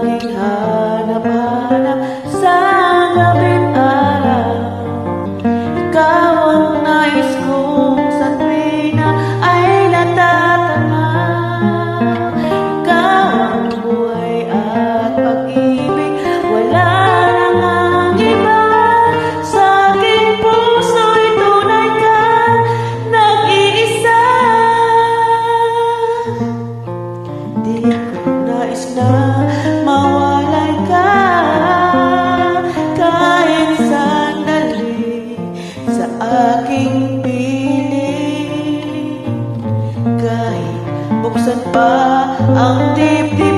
laging hanap-hanap sa gabi't araw. Ikaw ang nais kong sa tuwing na ay natatama. Ikaw ang buhay at pag-ibig, wala nang iba. Sa aking puso'y tunay ka, nag-iisa. Di ko nais na mawalay ka kahit sandali sa aking piling. Kahit buksan pa ang dibdib